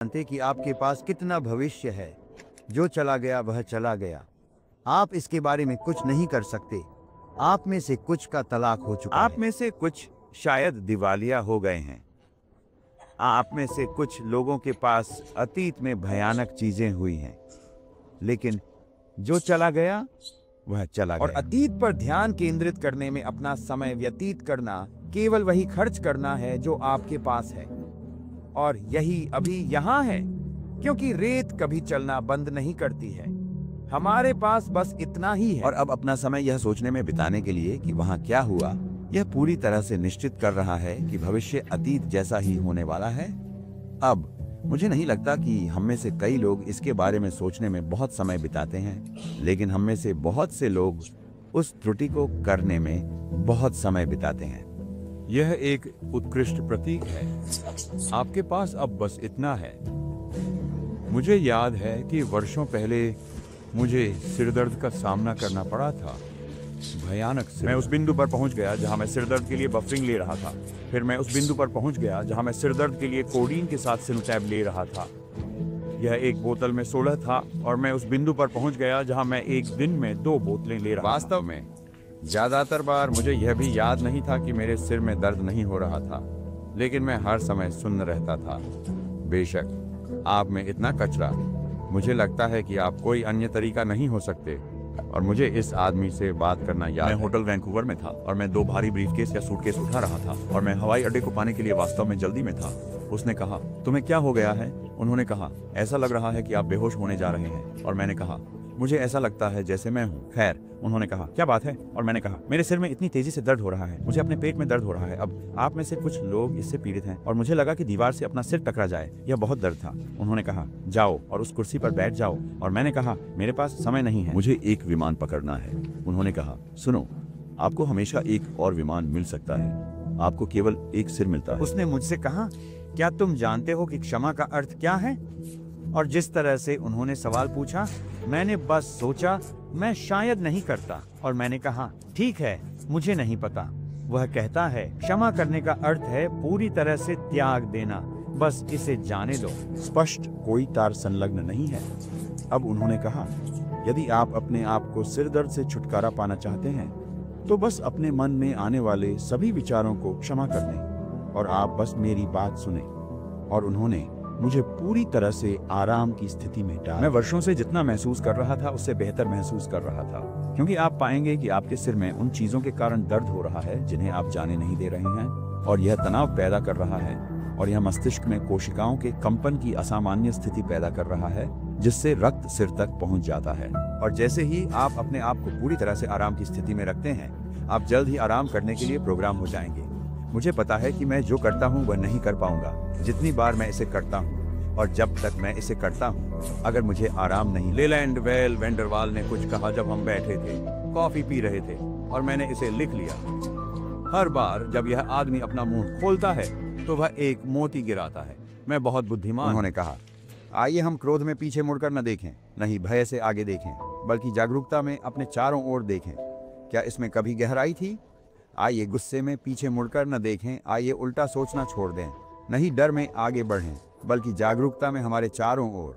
जानते कि आपके पास कितना भविष्य है। जो चला गया वह चला गया। आप इसके बारे में कुछ नहीं कर सकते। आप में से कुछ का तलाक हो चुका है। आप में से कुछ शायद दिवालिया हो गए हैं। आप में से कुछ लोगों के पास अतीत में भयानक चीजें हुई हैं, लेकिन जो चला गया वह चला और गया। अतीत पर ध्यान केंद्रित करने में अपना समय व्यतीत करना केवल वही खर्च करना है जो आपके पास है। और यही अभी यहाँ है, क्योंकि रेत कभी चलना बंद नहीं करती है। हमारे पास बस इतना ही है। और अब अपना समय यह सोचने में बिताने के लिए कि वहां क्या हुआ, यह पूरी तरह से निश्चित कर रहा है कि भविष्य अतीत जैसा ही होने वाला है। अब मुझे नहीं लगता कि हम में से कई लोग इसके बारे में सोचने में बहुत समय बिताते हैं, लेकिन हम में से बहुत से लोग उस त्रुटि को करने में बहुत समय बिताते हैं। यह एक उत्कृष्ट प्रतीक है। आपके पास अब बस इतना है। मुझे याद है कि वर्षों पहले मुझे सिरदर्द का सामना करना पड़ा था। भयानक सिरदर्द। मैं उस बिंदु पर पहुंच गया जहां मैं सिरदर्द के लिए बफरिंग ले रहा था। फिर मैं उस बिंदु पर पहुंच गया जहां मैं सिरदर्द के लिए कोडीन के साथ सिनुटैब ले रहा था। यह एक बोतल में 16 था, और मैं उस बिंदु पर पहुंच गया जहां मैं एक दिन में 2 बोतलें ले रहा था। वास्तव में ज्यादातर बार मुझे यह भी याद नहीं था कि मेरे सिर में दर्द नहीं हो रहा था, लेकिन मैं हर समय सुन्न रहता था। बेशक आप में इतना कचरा, मुझे लगता है कि आप कोई अन्य तरीका नहीं हो सकते। और मुझे इस आदमी से बात करना याद मैं है। होटल वैंकूवर में था और मैं 2 भारी ब्रीफकेस या सूटकेस उठा रहा था, और मैं हवाई अड्डे को पाने के लिए वास्तव में जल्दी में था। उसने कहा, तुम्हें क्या हो गया है? उन्होंने कहा, ऐसा लग रहा है कि आप बेहोश होने जा रहे हैं। और मैंने कहा, मुझे ऐसा लगता है जैसे मैं हूँ। खैर, उन्होंने कहा, क्या बात है? और मैंने कहा, मेरे सिर में इतनी तेजी से दर्द हो रहा है, मुझे अपने पेट में दर्द हो रहा है। अब आप में से कुछ लोग इससे पीड़ित हैं, और मुझे लगा कि दीवार से अपना सिर टकरा जाए। यह बहुत दर्द था। उन्होंने कहा, जाओ और उस कुर्सी पर बैठ जाओ। और मैंने कहा, मेरे पास समय नहीं है, मुझे एक विमान पकड़ना है। उन्होंने कहा, सुनो, आपको हमेशा एक और विमान मिल सकता है, आपको केवल एक सिर मिलता है। उसने मुझसे कहा, क्या तुम जानते हो कि क्षमा का अर्थ क्या है? और जिस तरह से उन्होंने सवाल पूछा, मैंने बस सोचा मैं शायद नहीं करता। और मैंने कहा, ठीक है, मुझे नहीं पता। वह कहता है, क्षमा करने का अर्थ है पूरी तरह से त्याग देना। बस इसे जाने दो। स्पष्ट कोई तार संलग्न नहीं है। अब उन्होंने कहा, यदि आप अपने आप को सिरदर्द से छुटकारा पाना चाहते हैं, तो बस अपने मन में आने वाले सभी विचारों को क्षमा कर दें, और आप बस मेरी बात सुने। और उन्होंने मुझे पूरी तरह से आराम की स्थिति में डाला। मैं वर्षों से जितना महसूस कर रहा था उससे बेहतर महसूस कर रहा था, क्योंकि आप पाएंगे कि आपके सिर में उन चीजों के कारण दर्द हो रहा है जिन्हें आप जाने नहीं दे रहे हैं, और यह तनाव पैदा कर रहा है, और यह मस्तिष्क में कोशिकाओं के कंपन की असामान्य स्थिति पैदा कर रहा है, जिससे रक्त सिर तक पहुंच जाता है। और जैसे ही आप अपने आप को पूरी तरह से आराम की स्थिति में रखते हैं, आप जल्द ही आराम करने के लिए प्रोग्राम हो जाएंगे। मुझे पता है कि मैं जो करता हूँ वह नहीं कर पाऊंगा जितनी बार मैं इसे करता हूँ, और जब तक मैं इसे करता हूँ, अगर मुझे आराम नहीं। लेलैंड वेल वेंडरवाल ने कुछ कहा जब हम बैठे थे, कॉफी पी रहे थे, और मैंने इसे लिख लिया। हर बार जब यह आदमी अपना मुंह खोलता है तो वह एक मोती गिराता है। मैं बहुत बुद्धिमान। उन्होंने कहा, आइए हम क्रोध में पीछे मुड़कर न देखें, नहीं भय से आगे देखें, बल्कि जागरूकता में अपने चारों ओर देखें। क्या इसमें कभी गहराई थी? आइए गुस्से में पीछे मुड़कर न देखें, आइए उल्टा सोचना छोड़ दें, नहीं डर में आगे बढ़ें, बल्कि जागरूकता में हमारे चारों ओर।